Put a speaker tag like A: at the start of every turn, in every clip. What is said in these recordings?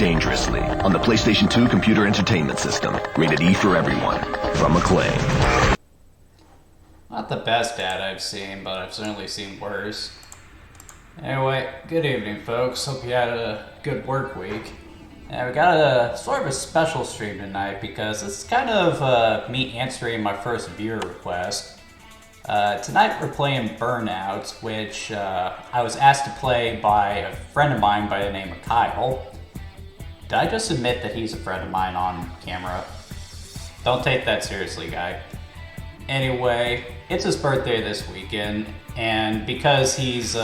A: dangerously on the PlayStation 2 computer entertainment system. Rated E for everyone. From Acclaim.
B: Not the best ad I've seen, but I've certainly seen worse. Anyway, good evening, folks. Hope you had a good work week. And we got a sort of a special stream tonight because it's kind of me answering my first viewer request. Tonight we're playing Burnout, which I was asked to play by a friend of mine by the name of Kyle. Did I just admit that he's a friend of mine on camera? Don't take that seriously, guy. Anyway, it's his birthday this weekend, and because he's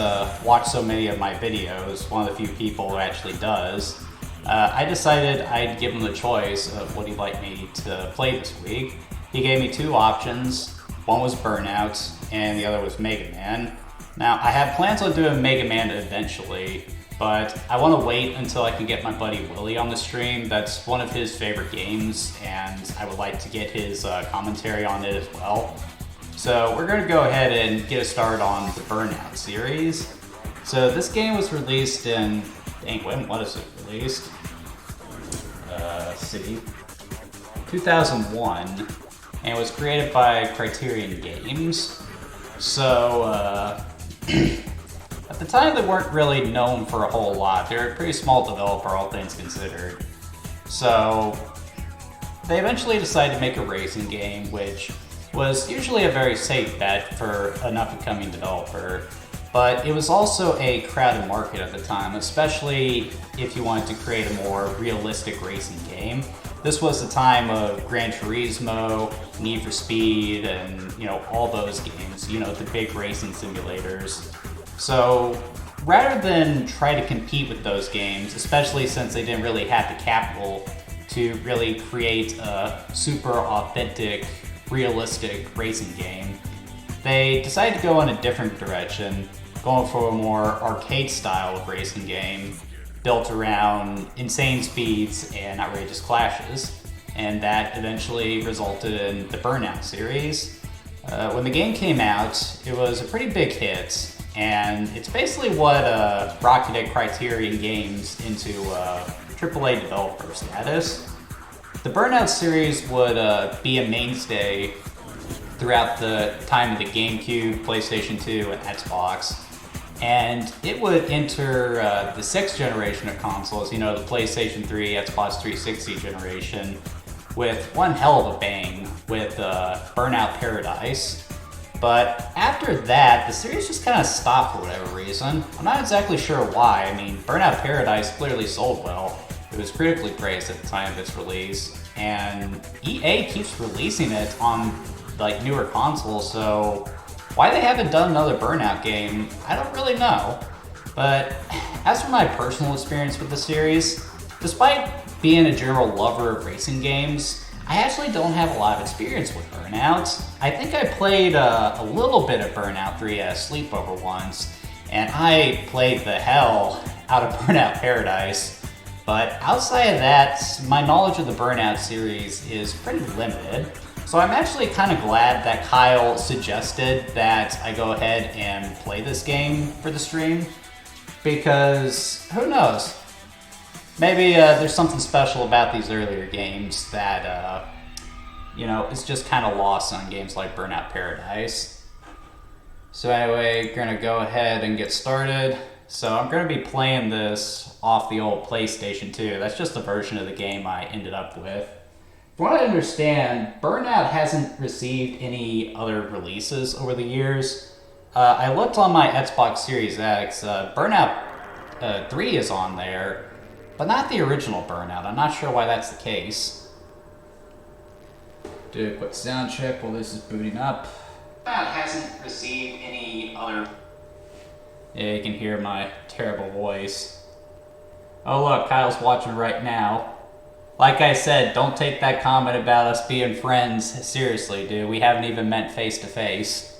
B: watched so many of my videos, one of the few people who actually does, I decided I'd give him the choice of what he'd like me to play this week. He gave me two options. One was Burnout, and the other was Mega Man. Now, I have plans on doing Mega Man eventually, but I want to wait until I can get my buddy Willie on the stream. That's one of his favorite games, and I would like to get his commentary on it as well. So we're going to go ahead and get a start on the Burnout series. So this game was released in, dang, when was it released? Let's see, 2001, and it was created by Criterion Games. So, at the time, they weren't really known for a whole lot. They're a pretty small developer, all things considered. So, they eventually decided to make a racing game, which was usually a very safe bet for an up-and-coming developer. But it was also a crowded market at the time, especially if you wanted to create a more realistic racing game. This was the time of Gran Turismo, Need for Speed, and all those games, the big racing simulators. So rather than try to compete with those games, especially since they didn't really have the capital to really create a super authentic, realistic racing game, they decided to go in a different direction, going for a more arcade style of racing game built around insane speeds and outrageous clashes, and that eventually resulted in the Burnout series. When the game came out, it was a pretty big hit, and it's basically what rocketed Criterion Games into AAA developer status. The Burnout series would be a mainstay throughout the time of the GameCube, PlayStation 2, and Xbox. And it would enter the sixth generation of consoles, the PlayStation 3, Xbox 360 generation, with one hell of a bang with Burnout Paradise. But after that, the series just kind of stopped for whatever reason. I'm not exactly sure why. I mean, Burnout Paradise clearly sold well. It was critically praised at the time of its release, and EA keeps releasing it on newer consoles, so why they haven't done another Burnout game, I don't really know. But as for my personal experience with the series, despite being a general lover of racing games, I actually don't have a lot of experience with Burnout. I think I played a little bit of Burnout 3 at a sleepover once, and I played the hell out of Burnout Paradise. But outside of that, my knowledge of the Burnout series is pretty limited. So I'm actually kind of glad that Kyle suggested that I go ahead and play this game for the stream, because who knows? Maybe there's something special about these earlier games that, is just kind of lost on games like Burnout Paradise. So anyway, gonna go ahead and get started. So I'm gonna be playing this off the old PlayStation 2. That's just the version of the game I ended up with. From what I understand, Burnout hasn't received any other releases over the years. I looked on my Xbox Series X. Burnout 3 is on there, but not the original Burnout. I'm not sure why that's the case. Do a quick sound check while this is booting up. Burnout hasn't received any other... Yeah, you can hear my terrible voice. Oh look, Kyle's watching right now. Like I said, don't take that comment about us being friends seriously, dude. We haven't even met face to face.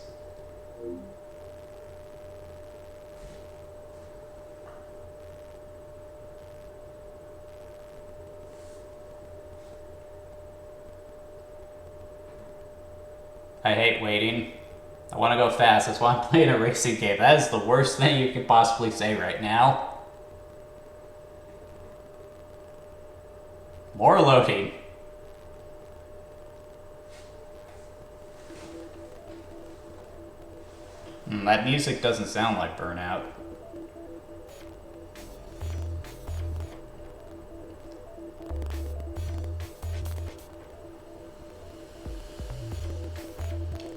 B: I hate waiting. I want to go fast. That's why I'm playing a racing game. That is the worst thing you could possibly say right now. More loading. That music doesn't sound like Burnout.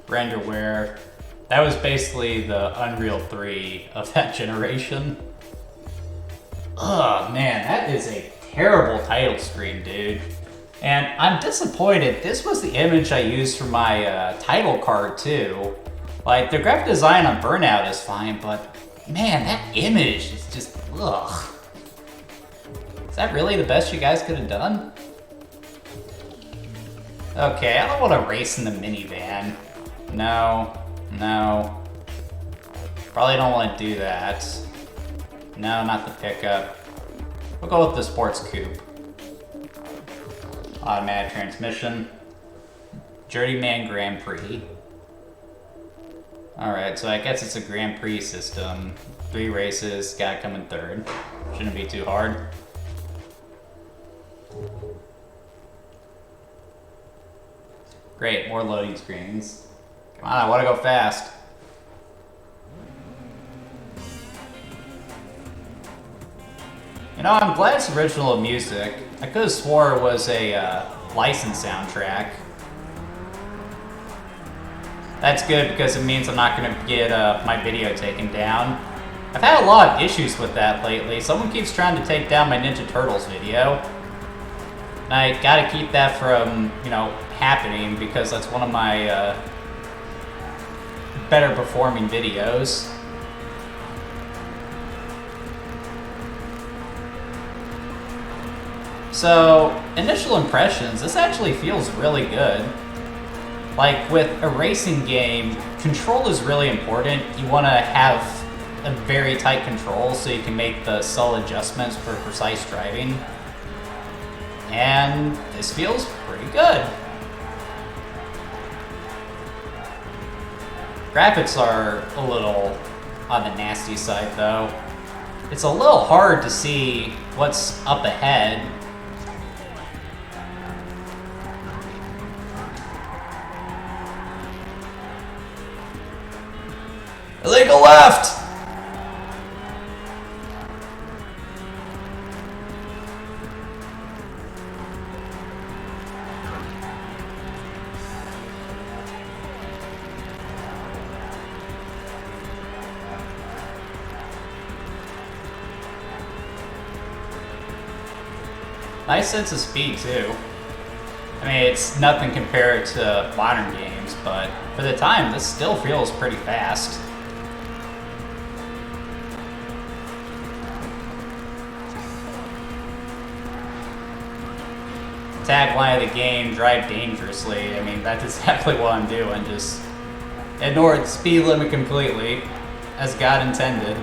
B: Renderware. That was basically the Unreal 3 of that generation. Oh man, that is a terrible title screen, dude. And I'm disappointed. This was the image I used for my title card too. Like, the graphic design on Burnout is fine, but man, that image is just, ugh. Is that really the best you guys could have done? Okay, I don't want to race in the minivan. No, no. Probably don't want to do that. No, not the pickup. We'll go with the sports coupe. Automatic transmission. Journeyman Grand Prix. Alright, so I guess it's a Grand Prix system. 3 races, gotta come in 3rd. Shouldn't be too hard. Great, more loading screens. Come on, I wanna go fast. You know, I'm glad it's original music. I could have swore it was a licensed soundtrack. That's good because it means I'm not going to get my video taken down. I've had a lot of issues with that lately. Someone keeps trying to take down my Ninja Turtles video. And I gotta keep that from, you know, happening because that's one of my better performing videos. So, initial impressions, this actually feels really good. Like, with a racing game, control is really important. You want to have a very tight control so you can make the subtle adjustments for precise driving. And this feels pretty good. Graphics are a little on the nasty side, though. It's a little hard to see what's up ahead. Illegal left! Nice sense of speed, too. I mean, it's nothing compared to modern games, but for the time, this still feels pretty fast. Tagline of the game, drive dangerously. I mean, that's exactly what I'm doing. Just ignore the speed limit completely, as God intended.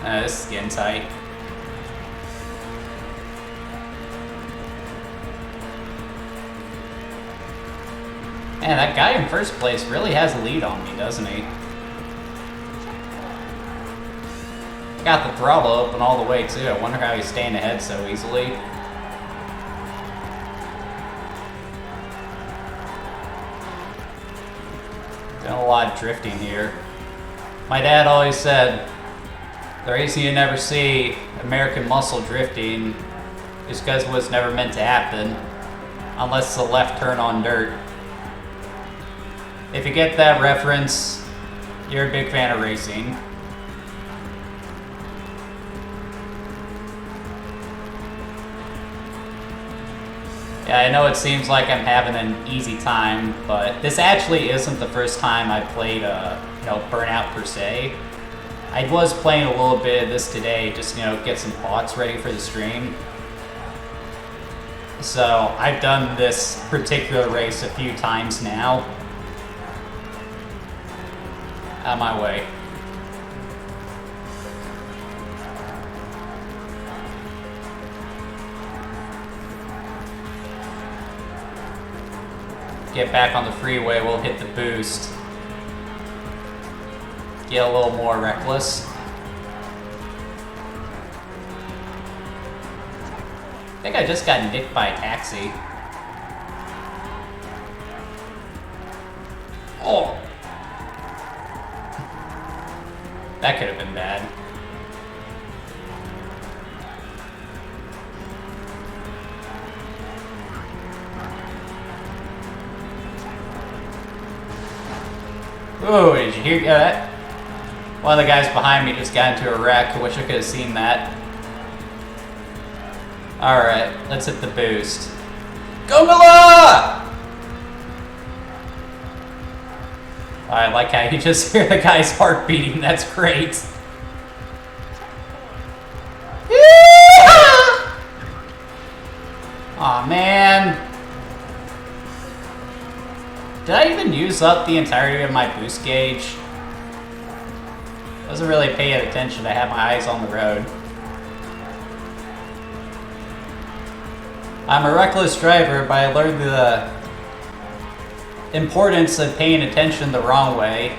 B: This is getting tight. Man, that guy in first place really has a lead on me, doesn't he? Got the throttle open all the way, too. I wonder how he's staying ahead so easily. Doing a lot of drifting here. My dad always said, the reason you never see American muscle drifting is because it was never meant to happen, unless it's a left turn on dirt. If you get that reference, you're a big fan of racing. Yeah, I know it seems like I'm having an easy time, but this actually isn't the first time I played Burnout per se. I was playing a little bit of this today, just get some thoughts ready for the stream. So I've done this particular race a few times now. Out of my way. Get back on the freeway, we'll hit the boost. get a little more reckless. I think I just got nicked by a taxi. Oh! That could have been bad. Ooh, did you hear that? One of the guys behind me just got into a wreck. I wish I could have seen that. Alright, let's hit the boost. Gogala! I like how you just hear the guy's heart beating. That's great. Aw, man. Did I even use up the entirety of my boost gauge? Wasn't really paying attention. I had my eyes on the road. I'm a reckless driver, but I learned the importance of paying attention the wrong way.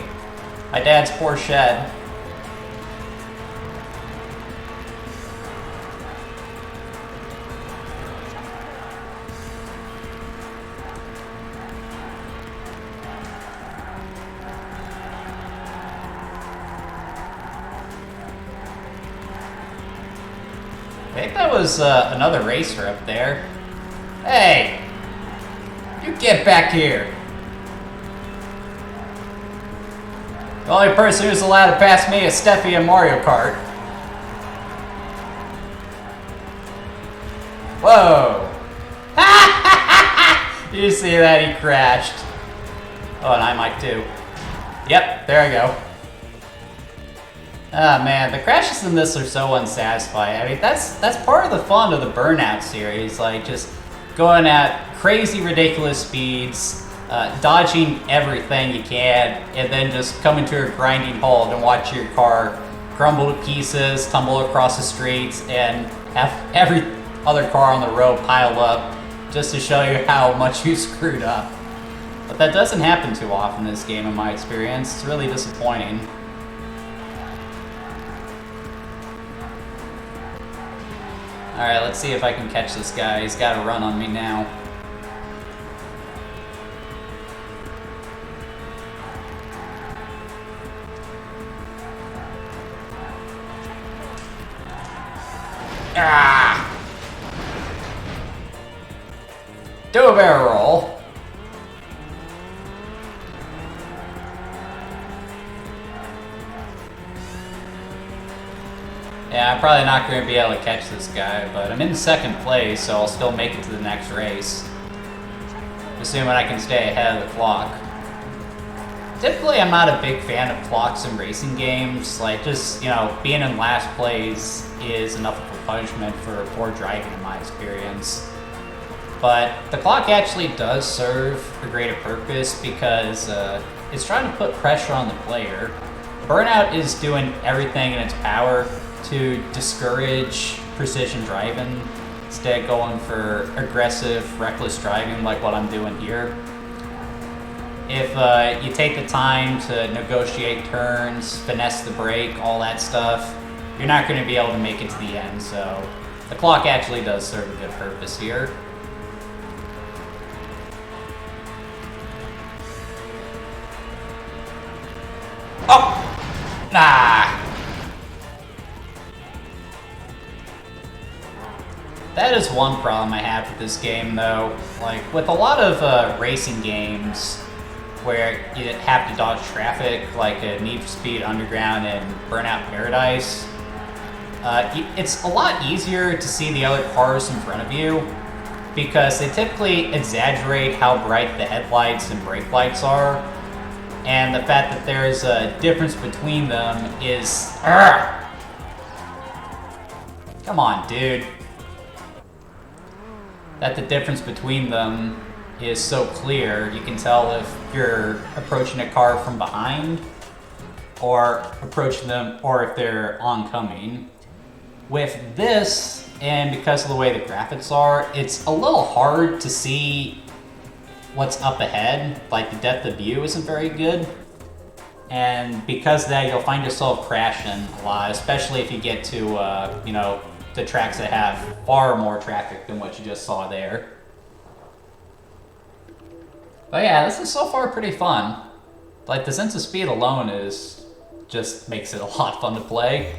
B: My dad's poor shed. I think that was another racer up there. Hey! You get back here! The only person who's allowed to pass me is Steffi in Mario Kart. Whoa! Did you see that? He crashed. Oh, and I might too. Yep, there I go. Ah, man, the crashes in this are so unsatisfying. I mean, that's part of the fun of the Burnout series, like just going at crazy, ridiculous speeds, dodging everything you can, and then just coming to a grinding halt and watch your car crumble to pieces, tumble across the streets, and have every other car on the road pile up just to show you how much you screwed up. But that doesn't happen too often in this game, in my experience. It's really disappointing. Alright, let's see if I can catch this guy. He's got a run on me now. Ah! Do a barrel roll. Yeah, I'm probably not going to be able to catch this guy, but I'm in second place, so I'll still make it to the next race. Assuming I can stay ahead of the clock. Typically, I'm not a big fan of clocks in racing games. Like, just, you know, being in last place is enough of a punishment for poor driving in my experience. But the clock actually does serve a greater purpose because it's trying to put pressure on the player. Burnout is doing everything in its power to discourage precision driving, instead going for aggressive, reckless driving like what I'm doing here. If you take the time to negotiate turns, finesse the brake, all that stuff, you're not going to be able to make it to the end, so the clock actually does serve a good purpose here. Oh! Nah! That is one problem I have with this game, though. Like, with a lot of racing games where you have to dodge traffic, like Need for Speed Underground and Burnout Paradise, it's a lot easier to see the other cars in front of you because they typically exaggerate how bright the headlights and brake lights are, and the fact that there's a difference between them is... Come on, dude. That the difference between them is so clear, you can tell if you're approaching a car from behind or approaching them, or if they're oncoming. With this, and because of the way the graphics are, it's a little hard to see what's up ahead. Like, the depth of view isn't very good. And because of that, you'll find yourself crashing a lot, especially if you get to, you know, the tracks that have far more traffic than what you just saw there. But yeah, this is so far pretty fun. Like, the sense of speed alone just makes it a lot of fun to play.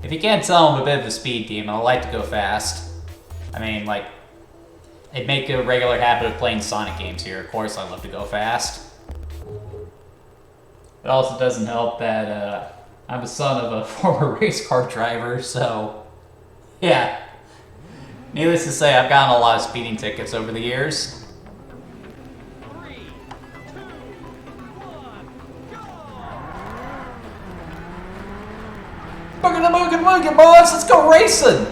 B: If you can't tell, I'm a bit of a speed demon. I like to go fast. I mean, like, I'd make a regular habit of playing Sonic games here. Of course, I love to go fast. It also doesn't help that I'm the son of a former race car driver, so yeah. Needless to say, I've gotten a lot of speeding tickets over the years.
C: 3, 2, 1, go!
B: Boogie, boys! Let's go racing!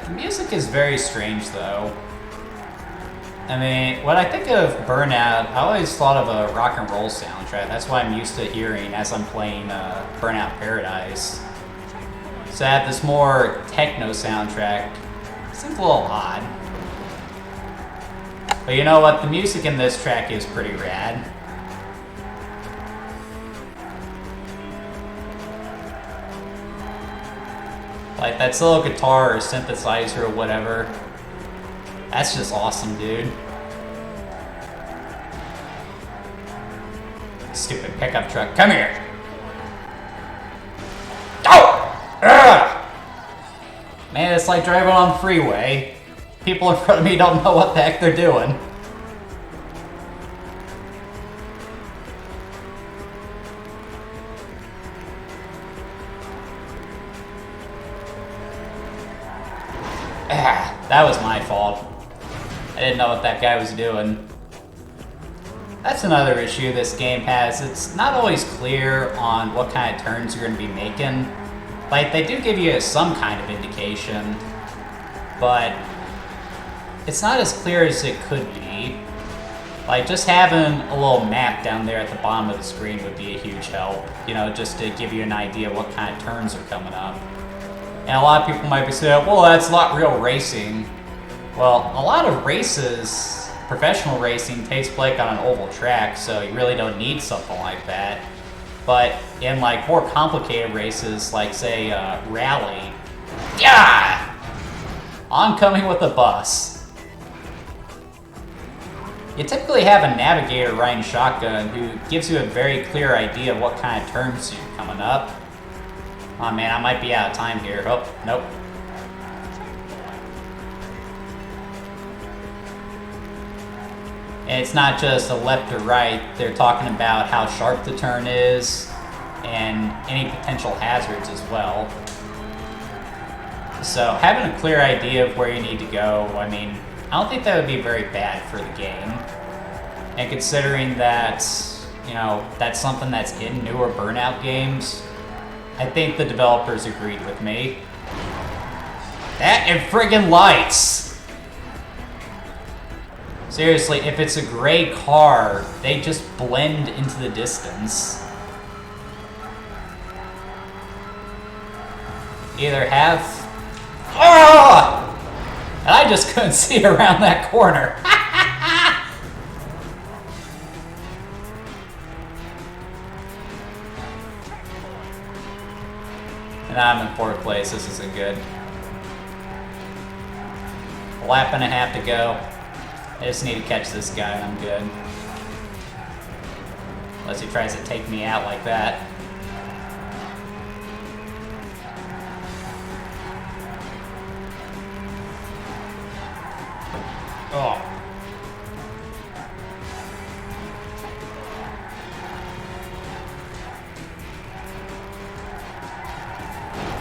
B: The music is very strange, though. I mean, when I think of Burnout, I always thought of a rock and roll soundtrack. That's what I'm used to hearing as I'm playing Burnout Paradise. So to have this more techno soundtrack seems a little odd. But you know what? The music in this track is pretty rad. Like, that little guitar or synthesizer or whatever. That's just awesome, dude. Stupid pickup truck. Come here! Oh! Ugh! Man, it's like driving on the freeway. People in front of me don't know what the heck they're doing. That was my fault. I didn't know what that guy was doing. That's another issue this game has. It's not always clear on what kind of turns you're going to be making. Like, they do give you some kind of indication, but it's not as clear as it could be. Like, just having a little map down there at the bottom of the screen would be a huge help. You know, just to give you an idea of what kind of turns are coming up. And a lot of people might be saying, well, that's not real racing. Well, a lot of races, professional racing, takes place on an oval track, so you really don't need something like that. But in, like, more complicated races, like, say, rally, yeah! Oncoming with a bus. You typically have a navigator riding shotgun who gives you a very clear idea of what kind of turns you're coming up. Oh man, I might be out of time here. Oh, nope. And it's not just a left or right. They're talking about how sharp the turn is and any potential hazards as well. So having a clear idea of where you need to go, I mean, I don't think that would be very bad for the game. And considering that, you know, that's something that's in newer Burnout games, I think the developers agreed with me. That and friggin' lights! Seriously, if it's a gray car, they just blend into the distance. Either have... Oh! And I just couldn't see around that corner. And I'm in fourth place. This isn't good. A lap and a half to go. I just need to catch this guy and I'm good. Unless he tries to take me out like that. Oh.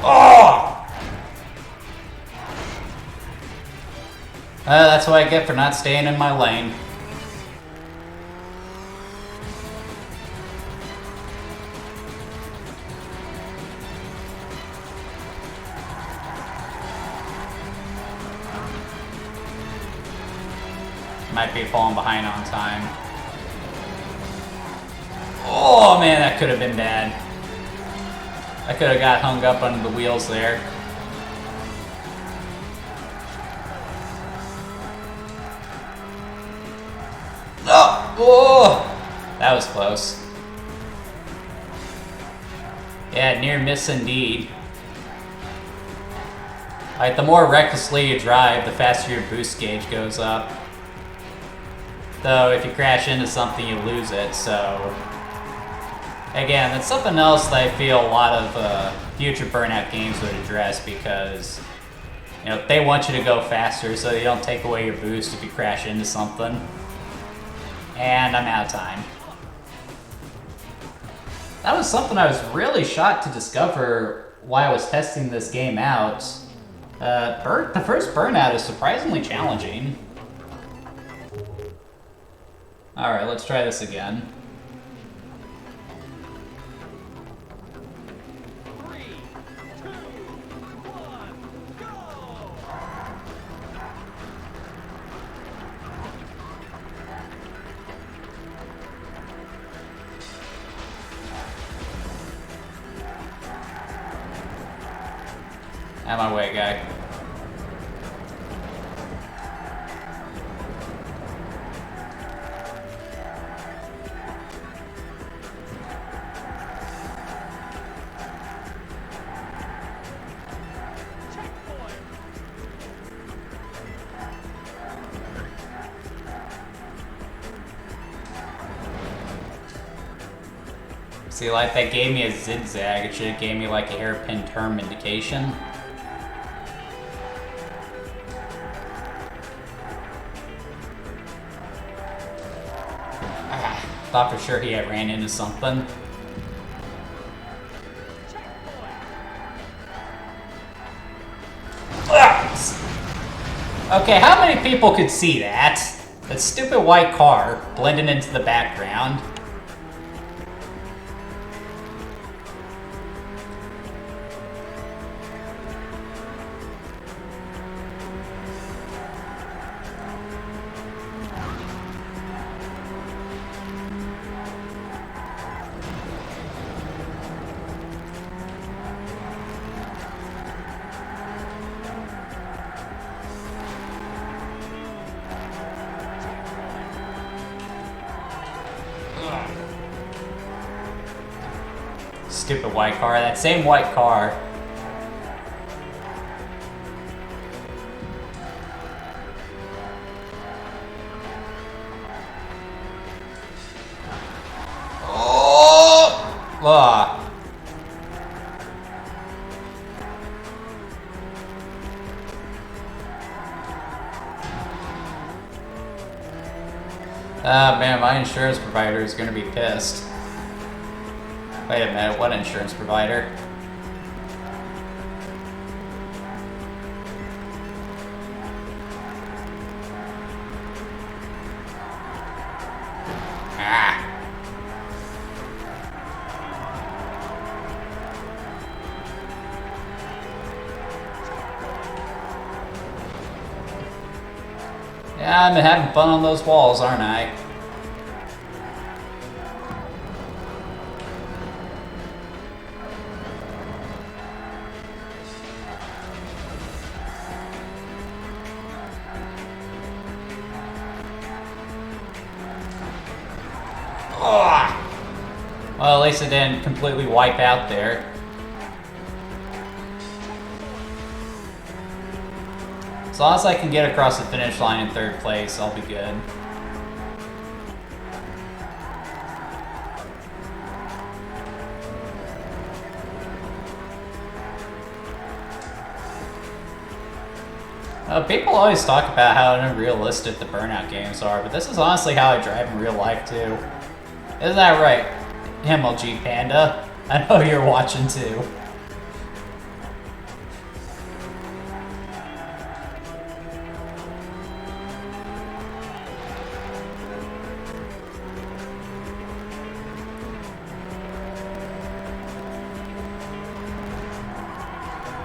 B: Oh! That's what I get for not staying in my lane. Might be falling behind on time. Oh man, that could have been bad. I could have got hung up under the wheels there. Oh, that was close. Yeah, near miss indeed. Alright, the more recklessly you drive, the faster your boost gauge goes up. Though, if you crash into something, you lose it, so... Again, that's something else that I feel a lot of future Burnout games would address, because, you know, they want you to go faster so they don't take away your boost if you crash into something. And I'm out of time. That was something I was really shocked to discover while I was testing this game out. The first Burnout is surprisingly challenging. Alright, let's try this again.
C: 3, 2, 1, go!
B: Out of my way, guy.
C: Checkpoint!
B: See, like, that gave me a zigzag. It should have gave me, like, a hairpin turn indication. Thought for sure he had ran into something. Okay, how many people could see that? That stupid white car blending into the background. Stupid white car, that same white car. Oh! Ah. Ah, man, my insurance provider is gonna be pissed. Wait a minute, what insurance provider? Ah. Yeah, I'm having fun on those walls, aren't I? Well, at least it didn't completely wipe out there. As long as I can get across the finish line in third place, I'll be good. People always talk about how unrealistic the Burnout games are, but this is honestly how I drive in real life too. Isn't that right, MLG Panda? I know you're watching too.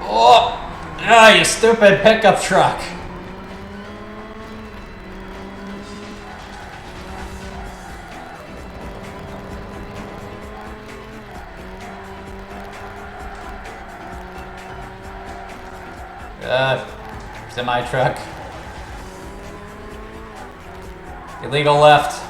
B: Oh! Ah, you stupid pickup truck! Semi-truck. Illegal left.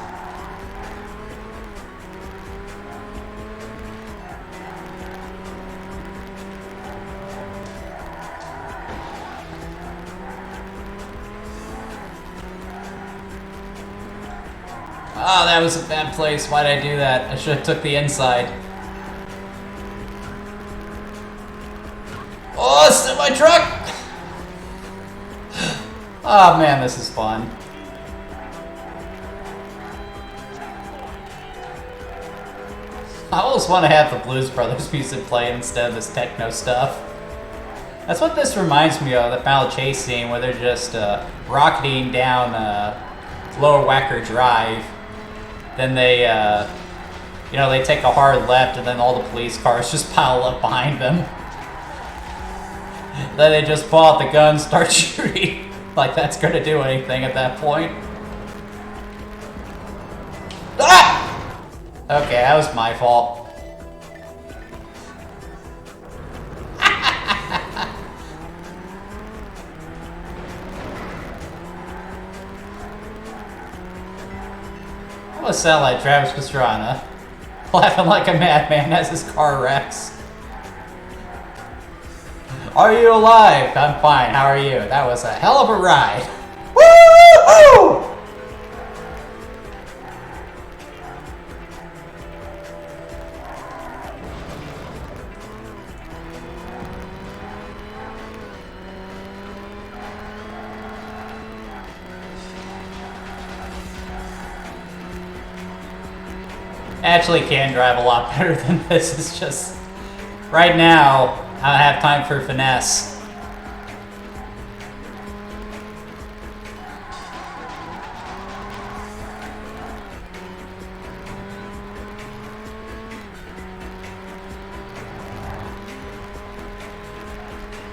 B: Oh, that was a bad place. Why'd I do that? I should have took the inside. Oh, semi truck! Oh man, this is fun. I almost want to have the Blues Brothers music play instead of this techno stuff. That's what this reminds me of, the final chase scene where they're just rocketing down Lower Wacker Drive. Then they, they take a hard left and then all the police cars just pile up behind them. Then they just pull out the gun, start shooting. Like that's gonna do anything at that point. Ah! Okay, that was my fault. Almost sound like Travis Pastrana, laughing like a madman as his car wrecks. Are you alive? I'm fine. How are you? That was a hell of a ride. Woo-hoo! Actually can drive a lot better than this. It's just right now I don't have time for finesse.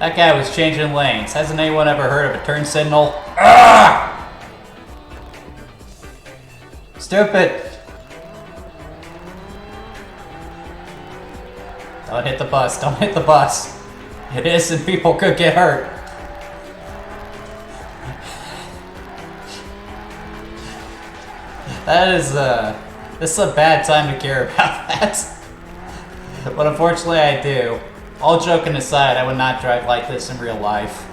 B: That guy was changing lanes. Hasn't anyone ever heard of a turn signal? Ah! Stupid. Don't hit the bus, don't hit the bus. Innocent people could get hurt. This is a bad time to care about that. But unfortunately I do. All joking aside, I would not drive like this in real life.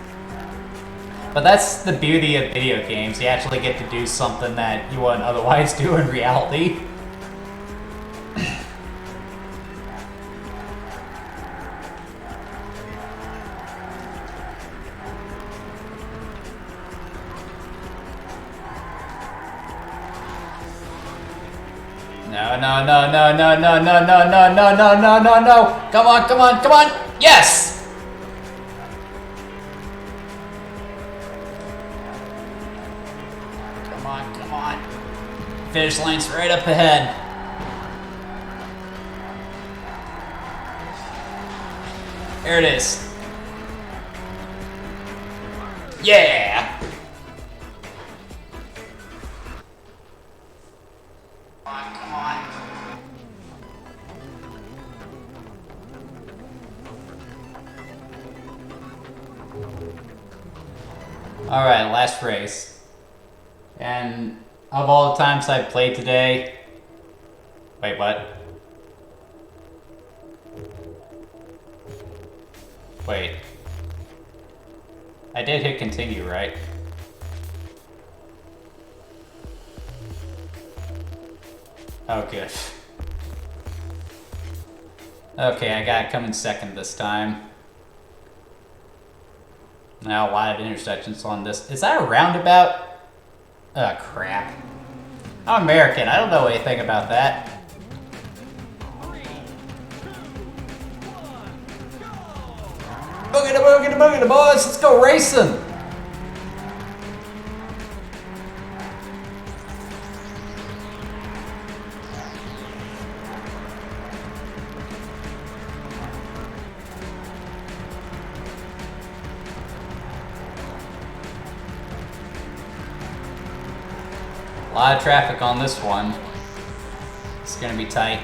B: But that's the beauty of video games. You actually get to do something that you wouldn't otherwise do in reality. No. Come on. Yes! Come on. Finish line's right up ahead. There it is. Yeah! Come on. Alright, last race. And of all the times I've played today... Wait, what? Wait. I did hit continue, right? Oh, good. Okay, I got it coming second this time. Now, a lot of intersections on this. Is that a roundabout? Oh, crap. I'm American. I don't know anything about that.
C: 3, 2, 1, go!
B: Boogie, boys. Let's go racing. A lot of traffic on this one. It's gonna be tight.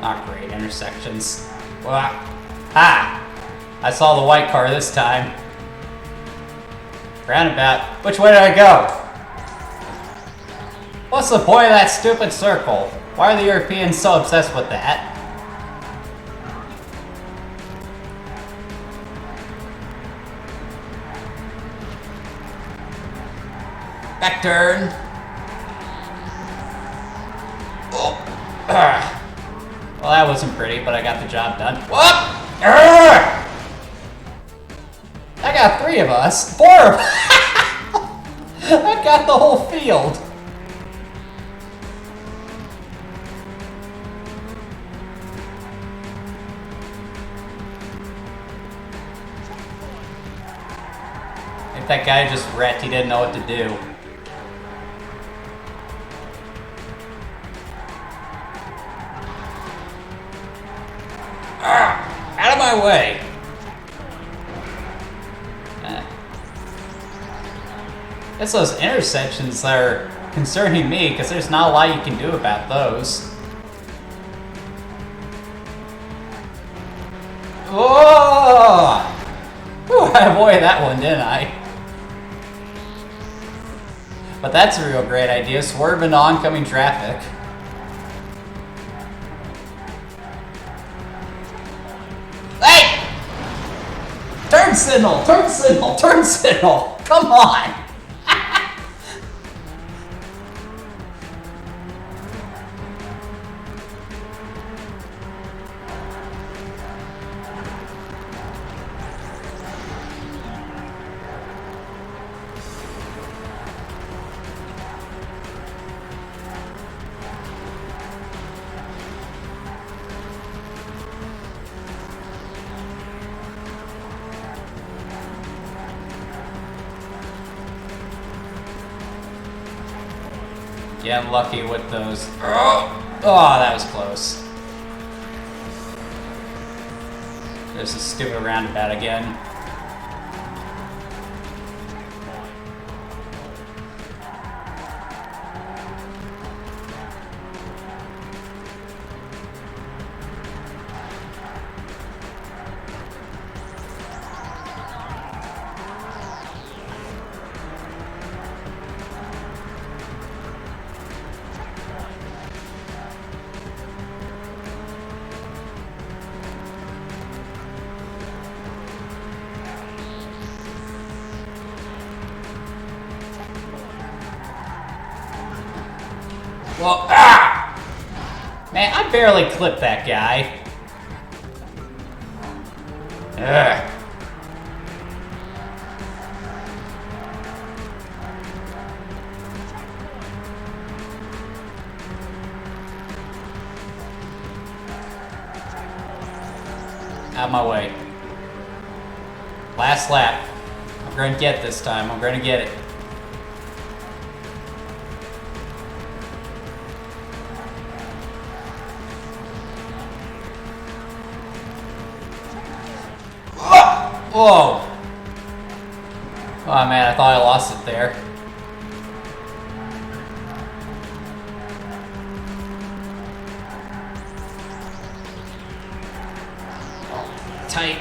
B: Not great, intersections. Ha! I saw the white car this time. Roundabout. Which way did I go? What's the point of that stupid circle? Why are the Europeans so obsessed with that? Back turn. Oh. Well, that wasn't pretty, but I got the job done. Whoop! I got 3 of us. 4 of us. I got the whole field. If that guy just wrecked, he didn't know what to do. Out of my way! It's those intersections that are concerning me, because there's not a lot you can do about those. Whoa! Whew, I avoided that one, didn't I? But that's a real great idea, swerve into oncoming traffic. Hey! Turn signal! Turn signal! Turn signal! Come on! Getting lucky with those. Oh, that was close. There's a stupid roundabout again. Well, man, I barely clipped that guy. Ugh. Out of my way. Last lap. I'm gonna get this time. I'm gonna get it. Whoa! Oh man, I thought I lost it there. Tight.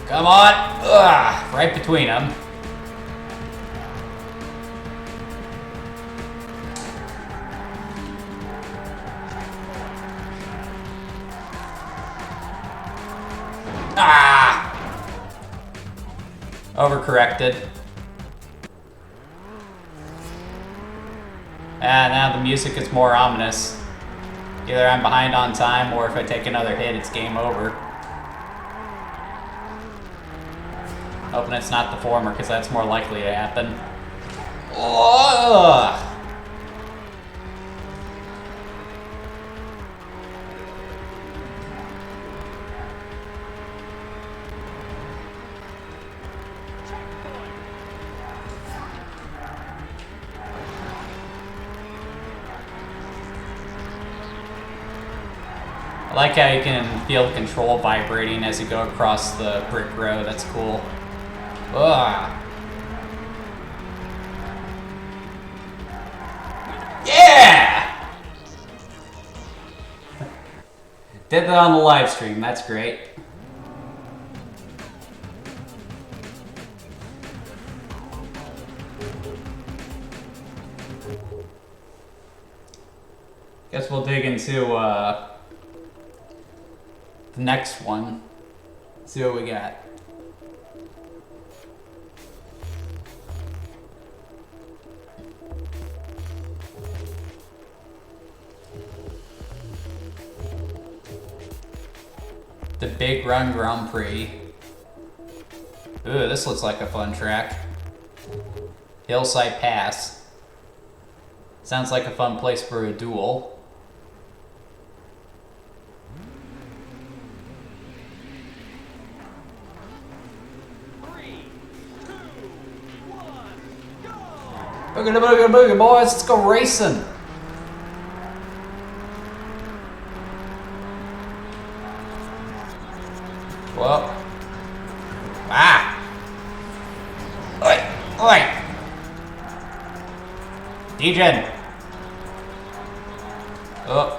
B: Come on! Ugh, right between them. Ah! Overcorrected. And now the music is more ominous. Either I'm behind on time, or if I take another hit, it's game over. Hoping it's not the former, because that's more likely to happen. Ugh. I like how you can feel the control vibrating as you go across the brick road. That's cool. Ugh. Yeah! Did that on the live stream. That's great. Guess we'll dig into the next one. See what we got. The Big Run Grand Prix. Ooh, this looks like a fun track. Hillside Pass. Sounds like a fun place for a duel. Boogie, boogie, boogie, boys, let's go racing. Well, oi, oi, DJ. Oh.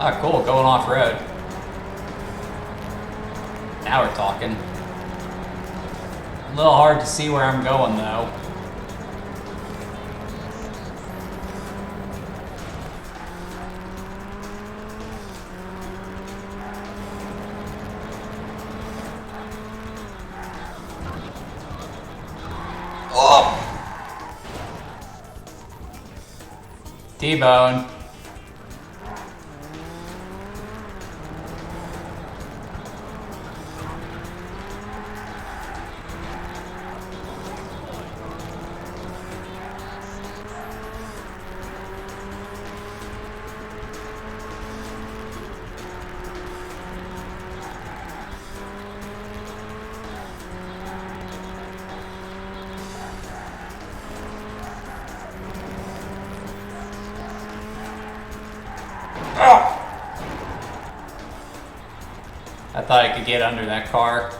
B: Ah, cool, going off-road. Now we're talking. A little hard to see where I'm going, though. Oh! T-bone. I thought I could get under that car.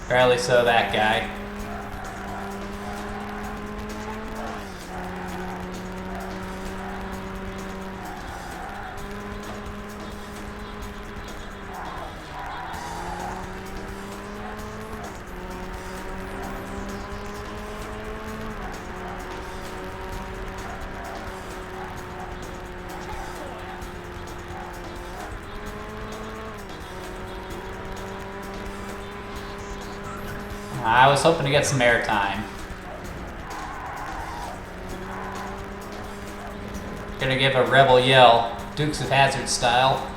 B: Apparently so, that guy. I was hoping to get some airtime. Gonna give a rebel yell, Dukes of Hazzard style.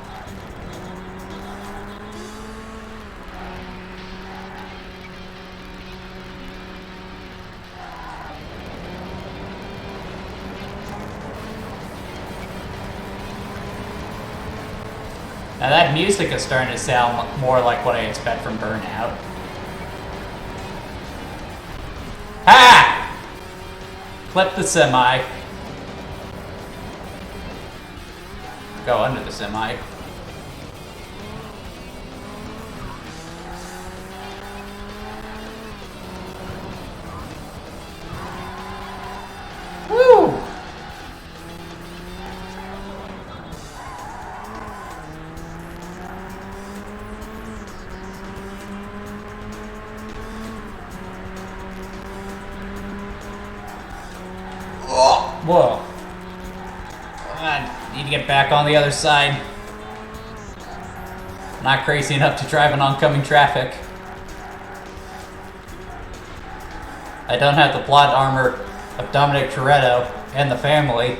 B: Now that music is starting to sound more like what I expect from Burnout. Ha! Clip the semi. Go under the semi. Woo! Whoa. I need to get back on the other side. Not crazy enough to drive in oncoming traffic. I don't have the plot armor of Dominic Toretto and the family.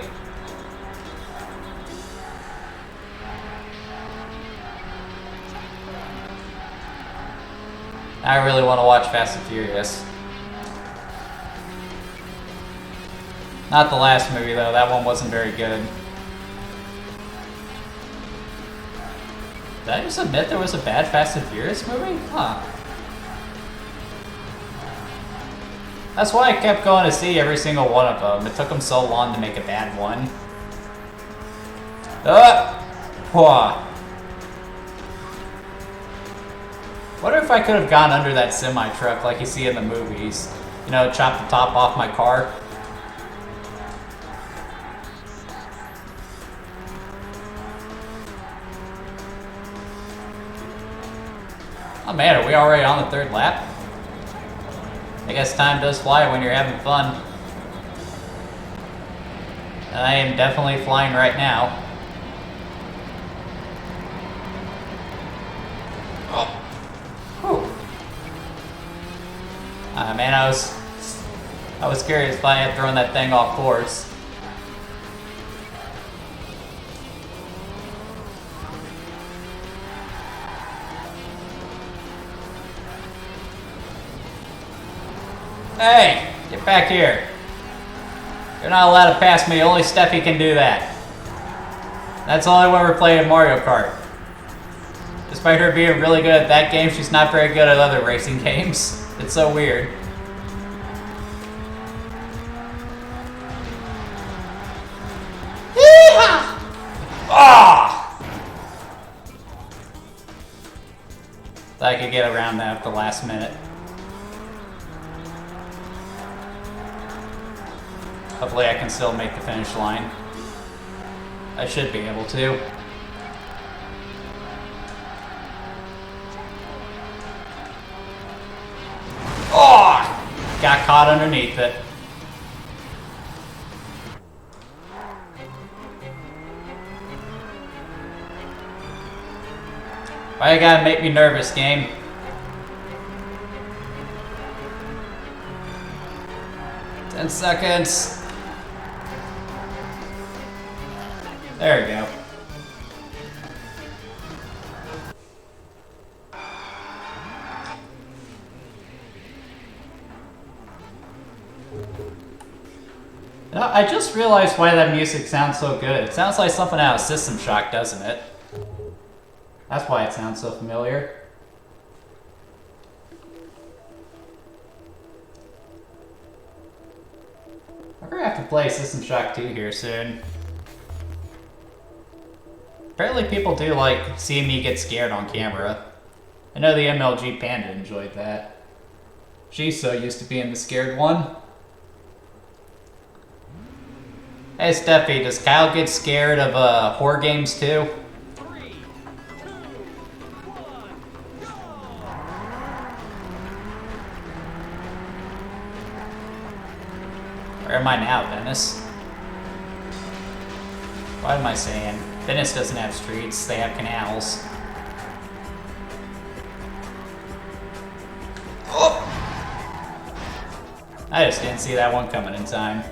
B: I really want to watch Fast and Furious. Not the last movie, though. That one wasn't very good. Did I just admit there was a bad Fast and Furious movie? Huh. That's why I kept going to see every single one of them. It took them so long to make a bad one. Wonder if I could have gone under that semi-truck like you see in the movies. You know, chop the top off my car. Oh man, are we already on the third lap? I guess time does fly when you're having fun. And I am definitely flying right now. Oh. Whew. Man, I was curious if I had thrown that thing off course. Hey, get back here. You're not allowed to pass me, only Steffi can do that. That's the only way we're playing Mario Kart. Despite her being really good at that game, she's not very good at other racing games. It's so weird. Yeehaw! Ah! Thought I could get around that at the last minute. Hopefully I can still make the finish line. I should be able to. Oh! Got caught underneath it. Why you gotta make me nervous, game? Ten seconds. There we go. You know, I just realized why that music sounds so good. It sounds like something out of System Shock, doesn't it? That's why it sounds so familiar. We're gonna have to play System Shock 2 here soon. Apparently people do like seeing me get scared on camera. I know the MLG Panda enjoyed that. She's so used to being the scared one. Hey Steffi, does Kyle get scared of horror games too?
C: 3, 2, 1.
B: Where am I now, Venice? What am I saying? Venice doesn't have streets, they have canals. Oh! I just didn't see that one coming in time.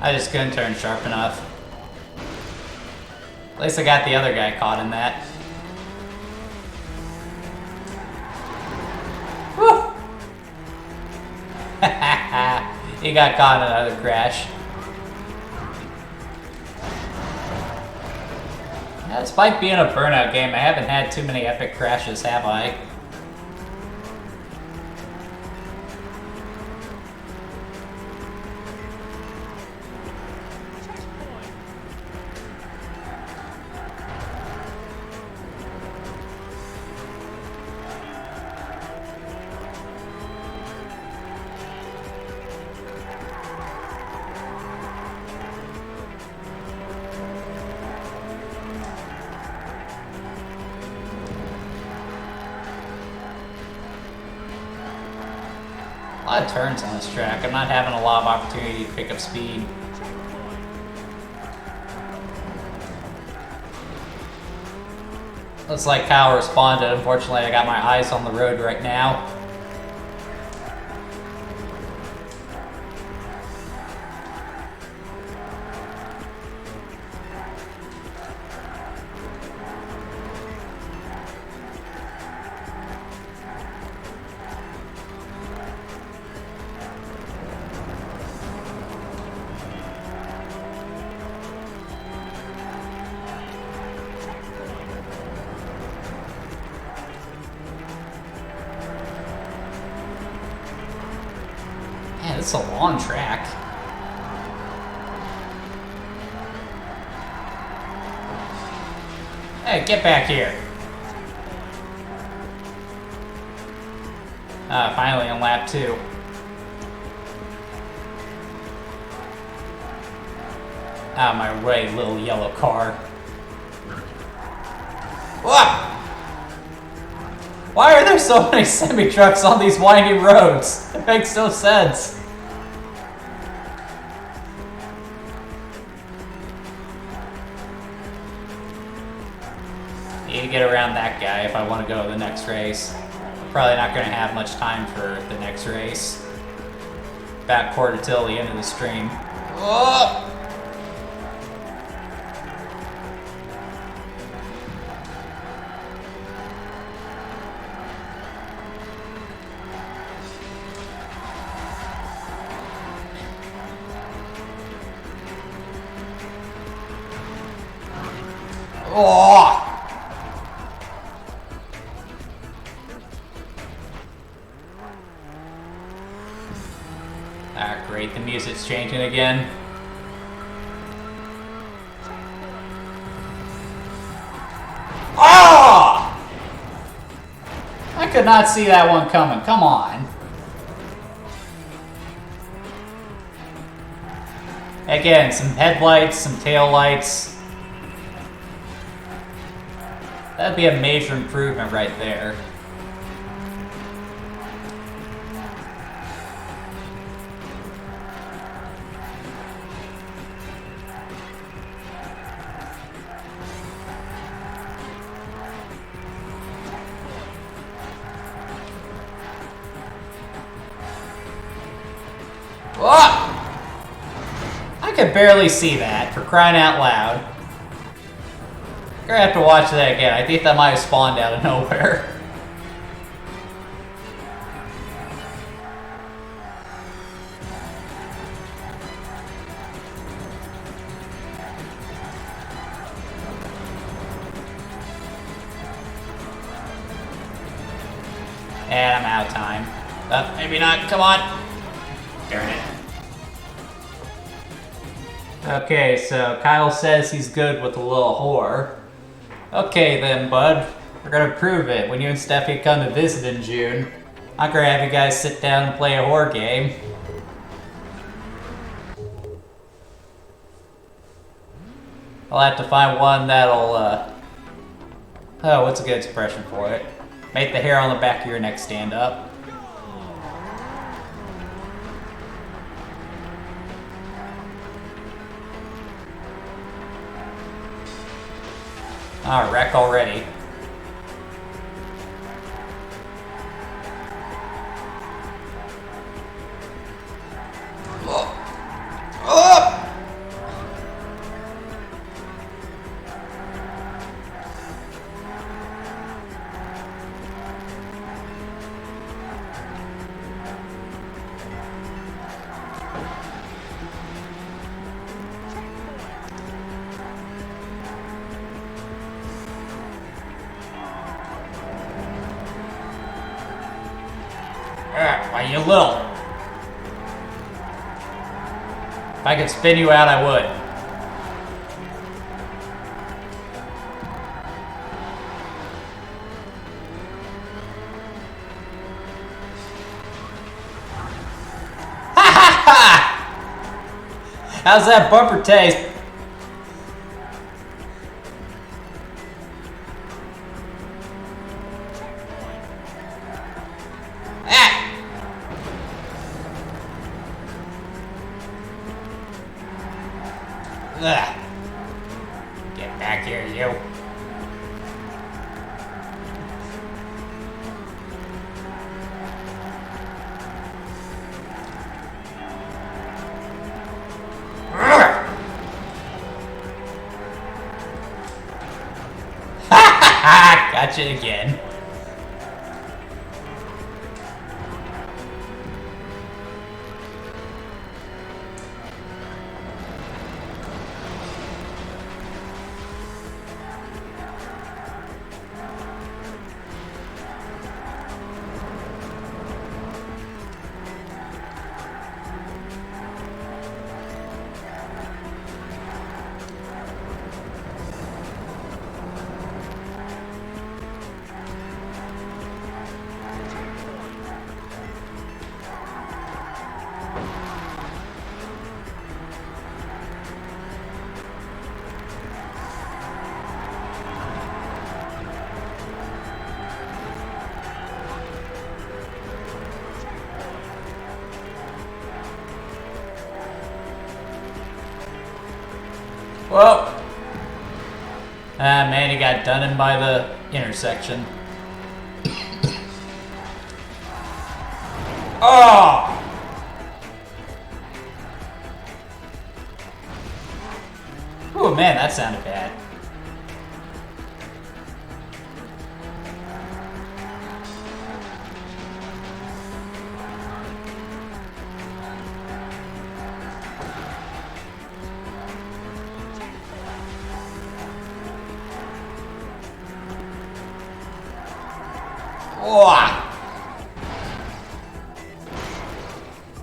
B: I just couldn't turn sharp enough. At least I got the other guy caught in that. Woo! He got caught in another crash. Yeah, despite being a Burnout game, I haven't had too many epic crashes, have I? A lot of turns on this track. I'm not having a lot of opportunity to pick up speed. Looks like Kyle responded. Unfortunately, I got my eyes on the road right now. Man, it's a long track. Hey, get back here. Finally on lap 2. Out of my way, little yellow car. What? Why are there so many semi-trucks on these windy roads? It makes no sense. Need to get around that guy if I want to go to the next race. Probably not going to have much time for the next race. Back quarter till the end of the stream. Oh! Oh! Ah, great, the music's changing again. Oh! I could not see that one coming, come on. Again, some headlights, some taillights. That'd be a major improvement right there. Whoa! I could barely see that, for crying out loud. I'm gonna have to watch that again. I think that might have spawned out of nowhere. And I'm out of time. Maybe not. Come on. Darn it. Okay, so Kyle says he's good with a little whore. Okay then, bud. We're gonna prove it. When you and Steffi come to visit in June, I'm gonna have you guys sit down and play a whore game. I'll have to find one that'll, oh, what's a good expression for it? Make the hair on the back of your neck stand up. Ah, wreck already. Oh! Oh! Why you little? If I could spin you out, I would. Ha ha ha! How's that bumper taste? Ugh. Get back here, you. Ah, gotcha again. Whoa! Ah, man, he got done in by the intersection. Oh! Oh man, that sounded bad. Oh!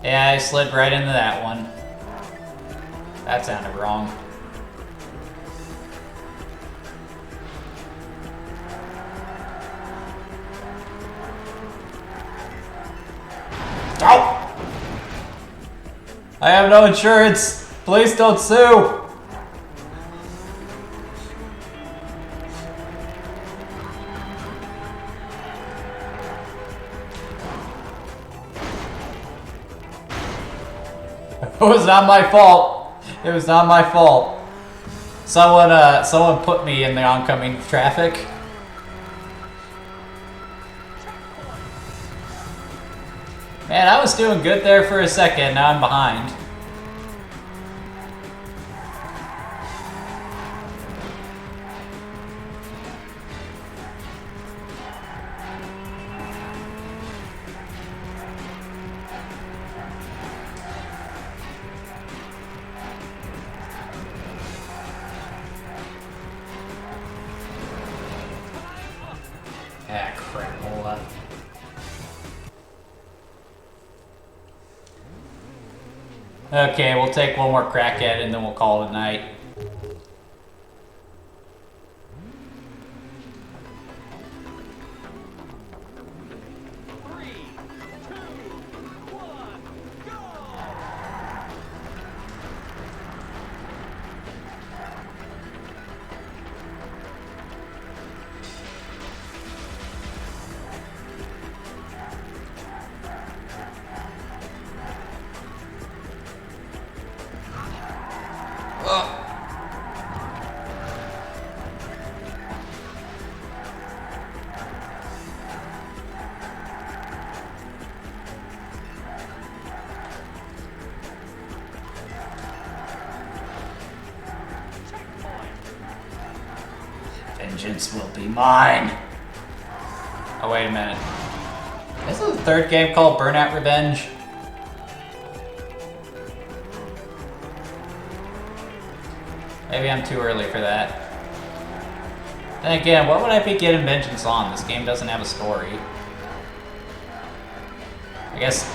B: Yeah, I slid right into that one. That sounded wrong. Oh! I have no insurance. Please don't sue. It was not my fault. It was not my fault. Someone put me in the oncoming traffic. Man, I was doing good there for a second. Now I'm behind. Ah, crapola. Okay, we'll take one more crack at it and then we'll call it a night. Vengeance will be mine. Oh, wait a minute. This is the third game called Burnout Revenge. Maybe I'm too early for that. Then again, what would I be getting vengeance on? This game doesn't have a story. I guess...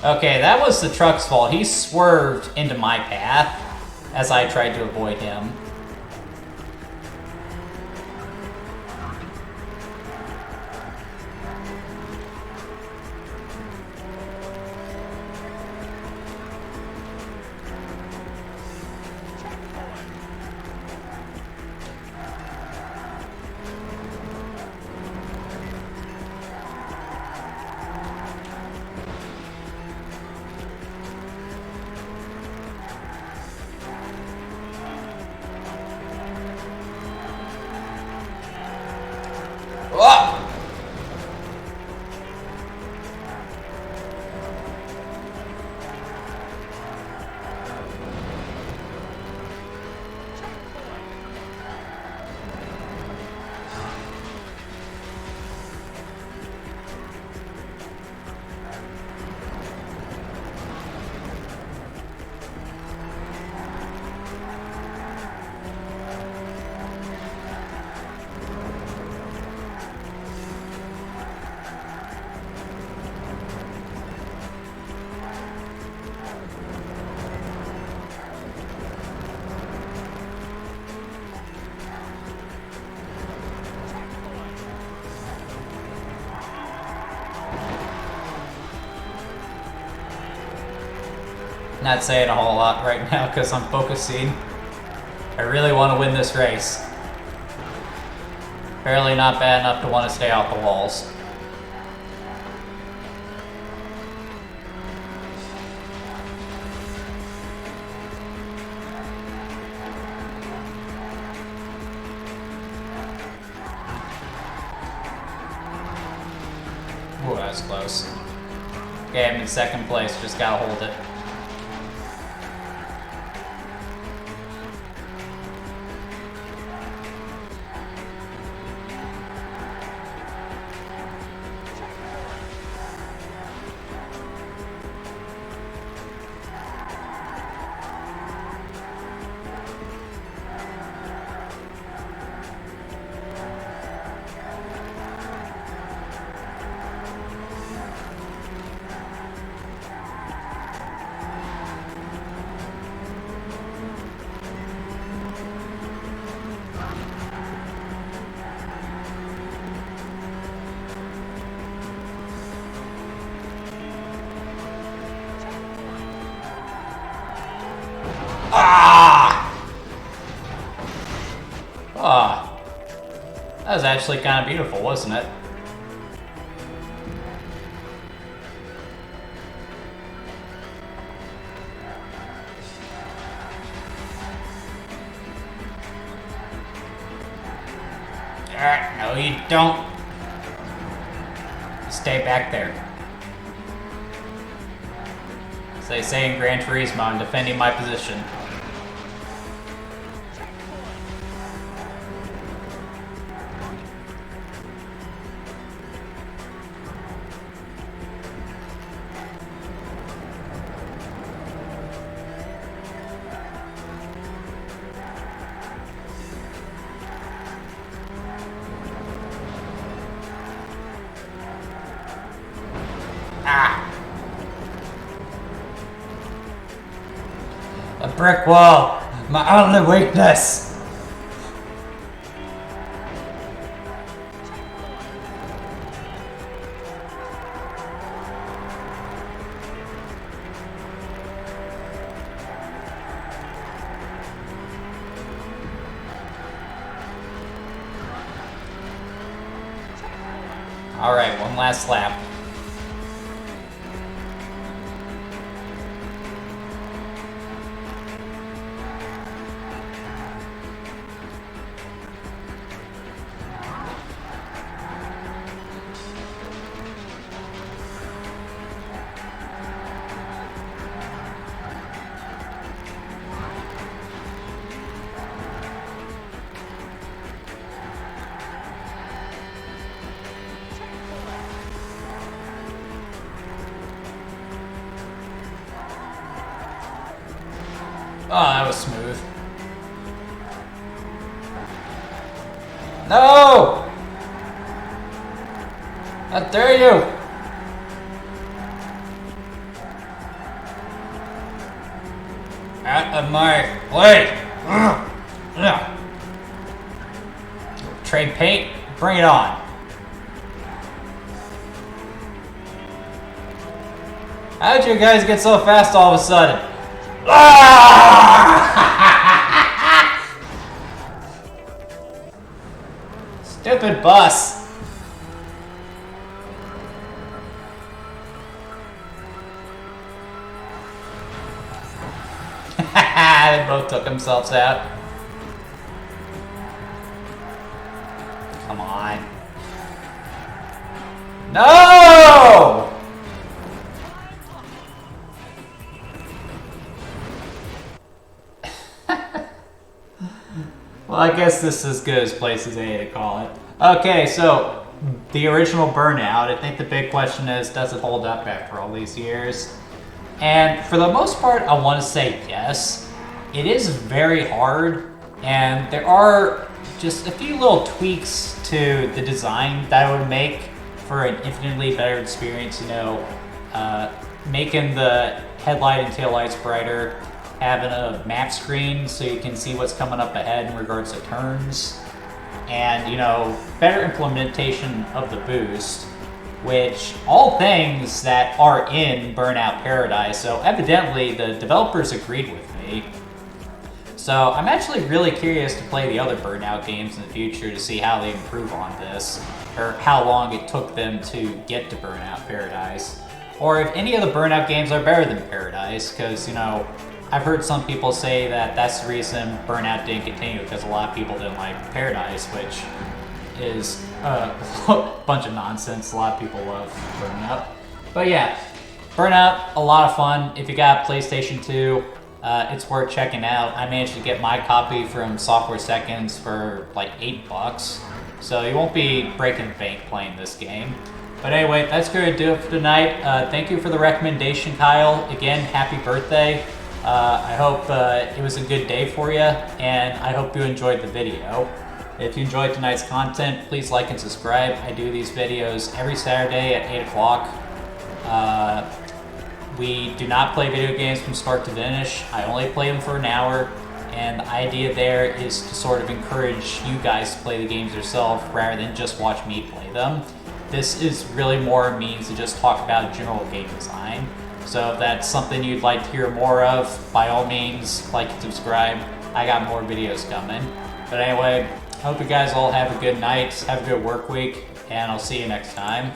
B: Okay, that was the truck's fault. He swerved into my path as I tried to avoid him. Not saying a whole lot right now because I'm focusing. I really want to win this race. Barely not bad enough to want to stay off the walls. Ooh, that was close. Okay, I'm in second place, just gotta hold it. Ah! That was actually kind of beautiful, wasn't it? Alright, no you don't. Stay back there. As they say in Gran Turismo, I'm defending my position. Ah! A brick wall! My only weakness! Alright, one last lap. Oh, that was smooth. No! How dare you! Out of my way! Trade paint, bring it on. How'd you guys get so fast all of a sudden? Stupid bus. They both took themselves out. Come on. No! Well, I guess this is as good as places A to call it. Okay, so the original Burnout, I think the big question is, does it hold up after all these years? And for the most part, I want to say yes. It is very hard, and there are just a few little tweaks to the design that I would make for an infinitely better experience, you know, making the headlight and taillights brighter, having a map screen so you can see what's coming up ahead in regards to turns, and, you know, better implementation of the boost, which all things that are in Burnout Paradise, so evidently the developers agreed with me. So I'm actually really curious to play the other Burnout games in the future to see how they improve on this, or how long it took them to get to Burnout Paradise, or if any of the Burnout games are better than Paradise, because, you know, I've heard some people say that that's the reason Burnout didn't continue, because a lot of people didn't like Paradise, which is a bunch of nonsense. A lot of people love Burnout. But yeah, Burnout, a lot of fun. If you got PlayStation 2, it's worth checking out. I managed to get my copy from Software Seconds for like $8, so you won't be breaking the bank playing this game. But anyway, that's going to do it for tonight. Thank you for the recommendation, Kyle. Again, happy birthday. I hope it was a good day for you, and I hope you enjoyed the video. If you enjoyed tonight's content, please like and subscribe. I do these videos every Saturday at 8 o'clock. We do not play video games from start to finish. I only play them for an hour, and the idea there is to sort of encourage you guys to play the games yourself rather than just watch me play them. This is really more a means to just talk about general game design. So if that's something you'd like to hear more of, by all means, like and subscribe. I got more videos coming. But anyway, I hope you guys all have a good night, have a good work week, and I'll see you next time.